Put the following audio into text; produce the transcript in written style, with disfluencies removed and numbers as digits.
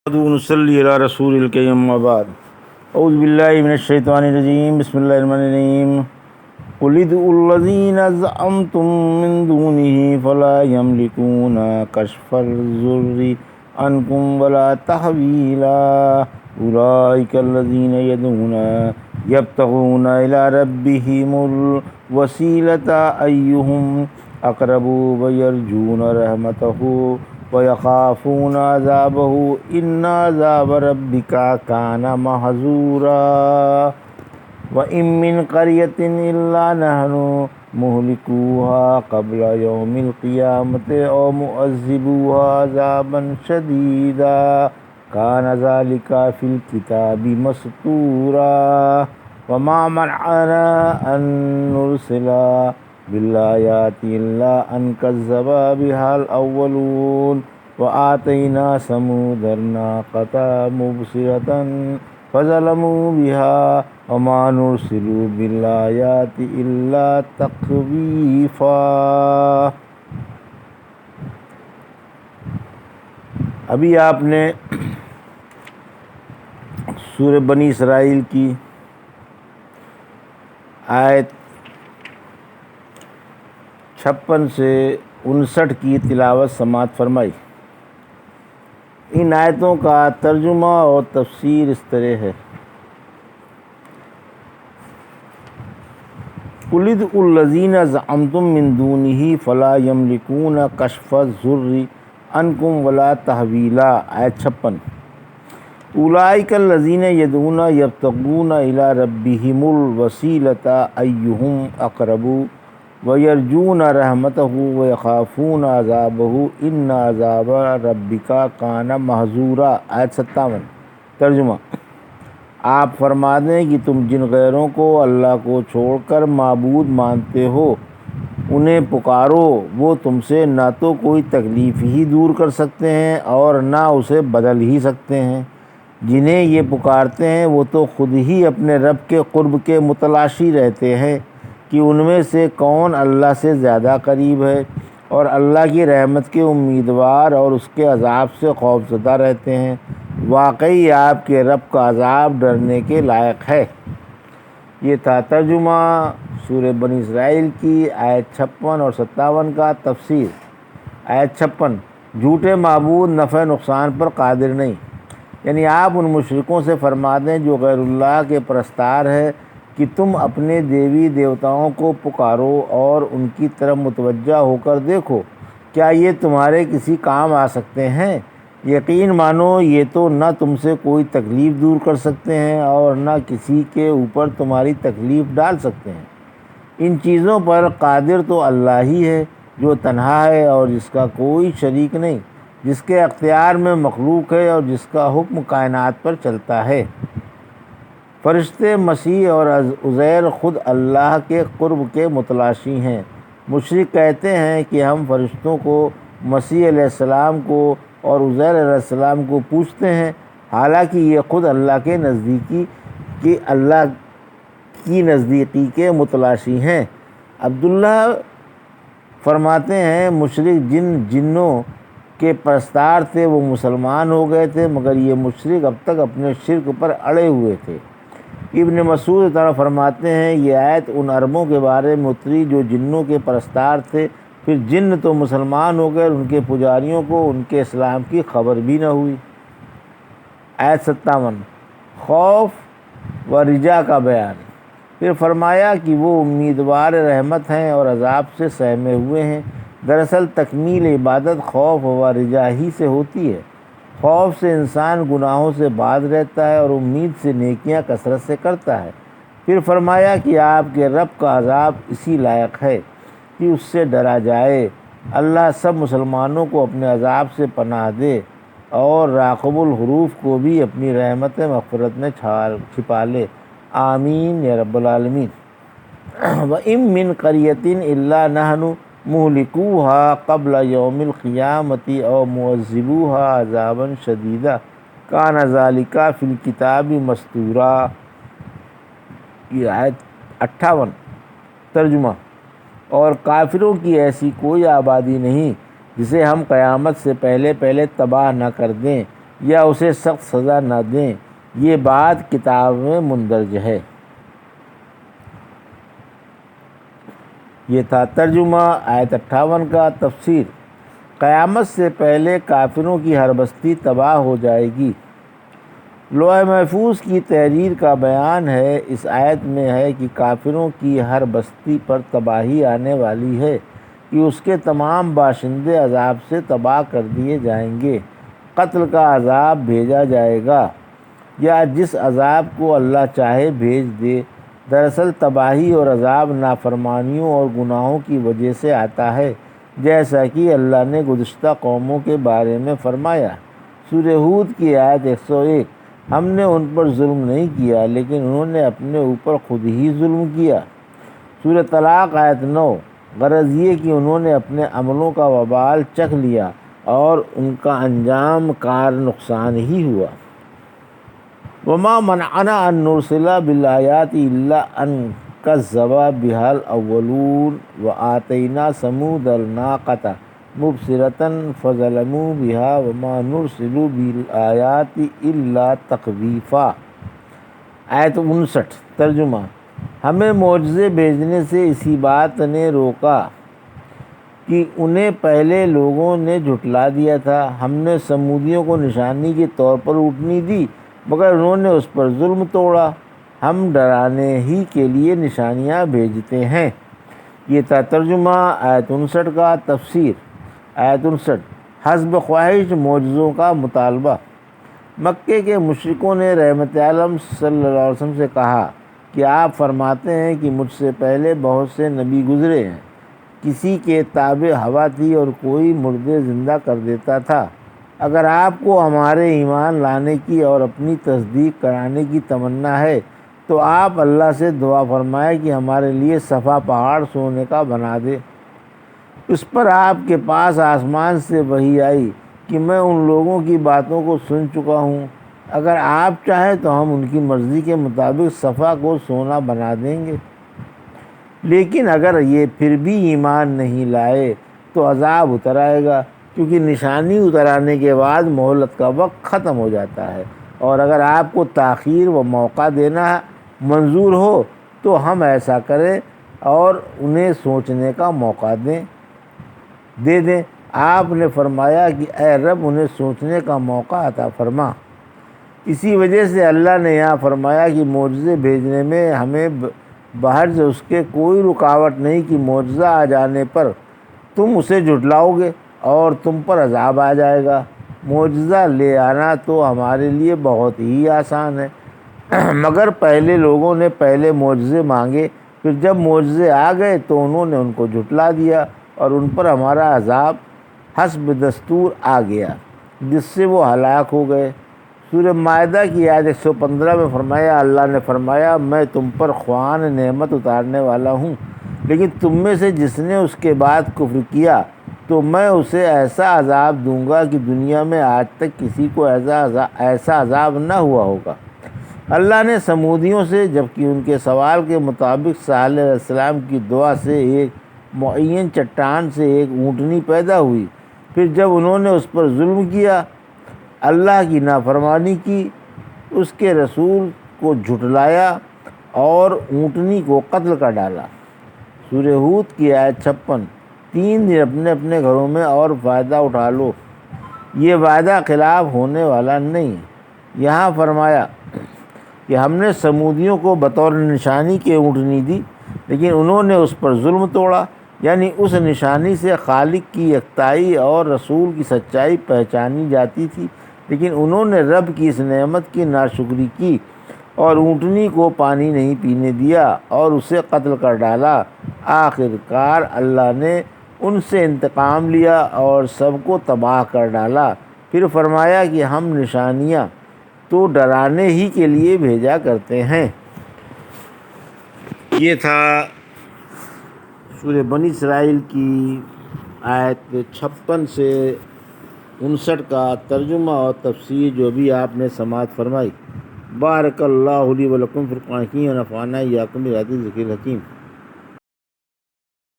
نصلی علی رسول الکریم اما بعد اعوذ باللہ من الشیطان الرجیم بسم اللہ الرحمن الرحیم قل ادعوا الذین زعمتم من دونہ فلا یملکون کشف الضر عنکم ولا تحویلا اولئک الذین یدعون یبتغون الی ربہم الوسیلۃ ایہم اقرب ویرجون رحمتہ وَيَخَافُونَ عَذَابَهُ إِنَّ عَذَابَ رَبِّكَ كَانَ مَحْذُورًا وَإِن مِّن قَرْيَةٍ إِلَّا نَحْنُ مُهْلِكُوهَا قَبْلَ يَوْمِ الْقِيَامَةِ أَوْ مُعَذِّبُوهَا عَذَابًا شَدِيدًا كَانَ ذَلِكَ فِي الْكِتَابِ مَسْطُورًا وَمَا مَنَعَنَا أَن نُّرْسِلَ بالآیات الا ان کذب بها الاولون وآتینا ثمود الناقۃ مبصرۃ فظلموا بها وما نرسل بالآیات الا تخویفا۔ ابھی آپ نے سورہ بنی اسرائیل کی آیت 56 سے 59 کی تلاوت سماعت فرمائی۔ ان آیتوں کا ترجمہ اور تفسیر اس طرح ہے: قُلِ ادْعُوا الَّذِينَ زَعَمْتُم مِّن دُونِهِ فَلَا يَمْلِكُونَ كَشْفَ الضُّرِّ عَنكُمْ وَلَا تَحْوِيلًا۔ آیت 56۔ اولئک الذین یدعون یبتغون الی ربہم الوسیلۃ ایہم اقرب ویرجون رحمتہ ویخافون عذابہ ان عذاب ربک کان محذورا۔ آیت 57۔ ترجمہ: آپ فرما دیں کہ تم جن غیروں کو اللہ کو چھوڑ کر معبود مانتے ہو انہیں پکارو، وہ تم سے نہ تو کوئی تکلیف ہی دور کر سکتے ہیں اور نہ اسے بدل ہی سکتے ہیں۔ جنہیں یہ پکارتے ہیں وہ تو خود ہی اپنے رب کے قرب کے متلاشی رہتے ہیں کہ ان میں سے کون اللہ سے زیادہ قریب ہے، اور اللہ کی رحمت کے امیدوار اور اس کے عذاب سے خوفزدہ رہتے ہیں۔ واقعی آپ کے رب کا عذاب ڈرنے کے لائق ہے۔ یہ تھا ترجمہ سورہ بنی اسرائیل کی آیت 56 اور 57 کا تفسیر۔ آیت 56: جھوٹے معبود نفع نقصان پر قادر نہیں، یعنی آپ ان مشرکوں سے فرما دیں جو غیر اللہ کے پرستار ہیں کہ تم اپنے دیوی دیوتاؤں کو پکارو اور ان کی طرف متوجہ ہو کر دیکھو، کیا یہ تمہارے کسی کام آ سکتے ہیں؟ یقین مانو یہ تو نہ تم سے کوئی تکلیف دور کر سکتے ہیں اور نہ کسی کے اوپر تمہاری تکلیف ڈال سکتے ہیں۔ ان چیزوں پر قادر تو اللہ ہی ہے جو تنہا ہے اور جس کا کوئی شریک نہیں، جس کے اختیار میں مخلوق ہے اور جس کا حکم کائنات پر چلتا ہے۔ فرشتے مسیح اور عزیر خود اللہ کے قرب کے متلاشی ہیں۔ مشرک کہتے ہیں کہ ہم فرشتوں کو، مسیح علیہ السلام کو اور عزیر علیہ السلام کو پوجتے ہیں، حالانکہ یہ خود اللہ کی نزدیکی کے متلاشی ہیں۔ عبداللہ فرماتے ہیں مشرک جنوں کے پرستار تھے وہ مسلمان ہو گئے تھے، مگر یہ مشرک اب تک اپنے شرک پر اڑے ہوئے تھے۔ ابن مسعود تعالیٰ فرماتے ہیں یہ آیت ان عربوں کے بارے میں اتری جو جنوں کے پرستار تھے، پھر جن تو مسلمان ہو گئے، ان کے پجاریوں کو ان کے اسلام کی خبر بھی نہ ہوئی۔ آیت 57: خوف و رجا کا بیان۔ پھر فرمایا کہ وہ امیدوار رحمت ہیں اور عذاب سے سہمے ہوئے ہیں۔ دراصل تکمیل عبادت خوف و رجا ہی سے ہوتی ہے۔ خوف سے انسان گناہوں سے باز رہتا ہے اور امید سے نیکیاں کثرت سے کرتا ہے۔ پھر فرمایا کہ آپ کے رب کا عذاب اسی لائق ہے کہ اس سے ڈرا جائے۔ اللہ سب مسلمانوں کو اپنے عذاب سے پناہ دے اور راقب الحروف کو بھی اپنی رحمت مغفرت میں چھپا لے، آمین یا رب العالمین۔ وَإِن مِّن قَرْيَةٍ إِلَّا نَحْنُ مُهْلِكُوهَا قَبْلَ يَوْمِ الْقِيَامَةِ أَوْ مُعَذِّبُوهَا عَذَابًا شَدِيدًا كَانَ ذَلِكَ فِي الْكِتَابِ مَسْطُورًا۔ یہ آیت 58۔ ترجمہ: اور کافروں کی ایسی کوئی آبادی نہیں جسے ہم قیامت سے پہلے تباہ نہ کر دیں، یا اسے سخت سزا نہ دیں، یہ بات کتاب میں مندرج ہے۔ یہ تھا ترجمہ آیت 58 کا۔ تفسیر: قیامت سے پہلے کافروں کی ہر بستی تباہ ہو جائے گی۔ لوح محفوظ کی تحریر کا بیان ہے۔ اس آیت میں ہے کہ کافروں کی ہر بستی پر تباہی آنے والی ہے کہ اس کے تمام باشندے عذاب سے تباہ کر دیے جائیں گے، قتل کا عذاب بھیجا جائے گا یا جس عذاب کو اللہ چاہے بھیج دے۔ دراصل تباہی اور عذاب نافرمانیوں اور گناہوں کی وجہ سے آتا ہے، جیسا کہ اللہ نے گزشتہ قوموں کے بارے میں فرمایا۔ سورہ ہود کی آیت 101: ہم نے ان پر ظلم نہیں کیا لیکن انہوں نے اپنے اوپر خود ہی ظلم کیا۔ سورہ طلاق آیت 9: غرض یہ کہ انہوں نے اپنے عملوں کا وبال چکھ لیا اور ان کا انجام کار نقصان ہی ہوا۔ وما منعنا ان نرسل بالآیات الا ان کذب بها الاولون وآتینا ثمود الناقة مبصرة فظلموا بها وما نرسل بالآیات الا تخویفا۔ آیت 59۔ ترجمہ: ہمیں معجزے بھیجنے سے اسی بات نے روکا کہ انہیں پہلے لوگوں نے جھٹلا دیا تھا۔ ہم نے سمودیوں کو نشانی کے طور پر اونٹنی دی مگر انہوں نے اس پر ظلم توڑا۔ ہم ڈرانے ہی کے لیے نشانیاں بھیجتے ہیں۔ یہ تھا ترجمہ آیت 59 کا۔ تفسیر: آیت 59: حسب خواہش معجزوں کا مطالبہ۔ مکے کے مشرکوں نے رحمت عالم صلی اللہ علیہ وسلم سے کہا کہ آپ فرماتے ہیں کہ مجھ سے پہلے بہت سے نبی گزرے ہیں، کسی کے تابع ہوا تھی اور کوئی مردے زندہ کر دیتا تھا۔ اگر آپ کو ہمارے ایمان لانے کی اور اپنی تصدیق کرانے کی تمنا ہے تو آپ اللہ سے دعا فرمائیں کہ ہمارے لیے صفا پہاڑ سونے کا بنا دے۔ اس پر آپ کے پاس آسمان سے وحی آئی کہ میں ان لوگوں کی باتوں کو سن چکا ہوں، اگر آپ چاہیں تو ہم ان کی مرضی کے مطابق صفا کو سونا بنا دیں گے، لیکن اگر یہ پھر بھی ایمان نہیں لائے تو عذاب اتر آئے گا، کیونکہ نشانی اتر آنے کے بعد مہلت کا وقت ختم ہو جاتا ہے، اور اگر آپ کو تاخیر و موقع دینا منظور ہو تو ہم ایسا کریں اور انہیں سوچنے کا موقع دے دیں۔ آپ نے فرمایا کہ اے رب انہیں سوچنے کا موقع عطا فرما۔ اسی وجہ سے اللہ نے یہاں فرمایا کہ معجزے بھیجنے میں ہمیں بہرز اس کے کوئی رکاوٹ نہیں کہ معجزہ آ جانے پر تم اسے جھٹلاؤ گے اور تم پر عذاب آ جائے گا۔ معجزہ لے آنا تو ہمارے لیے بہت ہی آسان ہے، مگر پہلے لوگوں نے پہلے معجزے مانگے، پھر جب معجزے آ گئے تو انہوں نے ان کو جھٹلا دیا اور ان پر ہمارا عذاب حسب دستور آ گیا، جس سے وہ ہلاک ہو گئے۔ سورہ مائدہ کی آیت 115 میں فرمایا، اللہ نے فرمایا میں تم پر خواہاں نعمت اتارنے والا ہوں، لیکن تم میں سے جس نے اس کے بعد کفر کیا تو میں اسے ایسا عذاب دوں گا کہ دنیا میں آج تک کسی کو ایسا عذاب نہ ہوا ہوگا۔ اللہ نے سمودیوں سے، جبکہ ان کے سوال کے مطابق صالح علیہ السلام کی دعا سے ایک معین چٹان سے ایک اونٹنی پیدا ہوئی، پھر جب انہوں نے اس پر ظلم کیا، اللہ کی نافرمانی کی، اس کے رسول کو جھٹلایا اور اونٹنی کو قتل کر ڈالا۔ سورہ ہود کی آیت 56: 3 دن اپنے اپنے گھروں میں اور فائدہ اٹھا لو، یہ وعدہ خلاف ہونے والا نہیں۔ یہاں فرمایا کہ ہم نے سمودیوں کو بطور نشانی کے اونٹنی دی لیکن انہوں نے اس پر ظلم توڑا، یعنی اس نشانی سے خالق کی یکتائی اور رسول کی سچائی پہچانی جاتی تھی، لیکن انہوں نے رب کی اس نعمت کی ناشکری کی اور اونٹنی کو پانی نہیں پینے دیا اور اسے قتل کر ڈالا۔ آخر کار اللہ نے ان سے انتقام لیا اور سب کو تباہ کر ڈالا۔ پھر فرمایا کہ ہم نشانیاں تو ڈرانے ہی کے لیے بھیجا کرتے ہیں۔ یہ تھا سورہ بنی اسرائیل کی آیت 56 سے 59 کا ترجمہ اور تفسیر جو بھی آپ نے سماعت فرمائی۔ بارک اللہ لی و لکم فی القرآن الحکیم ونفعنی وایاکم بآیات الذکر الحکیم۔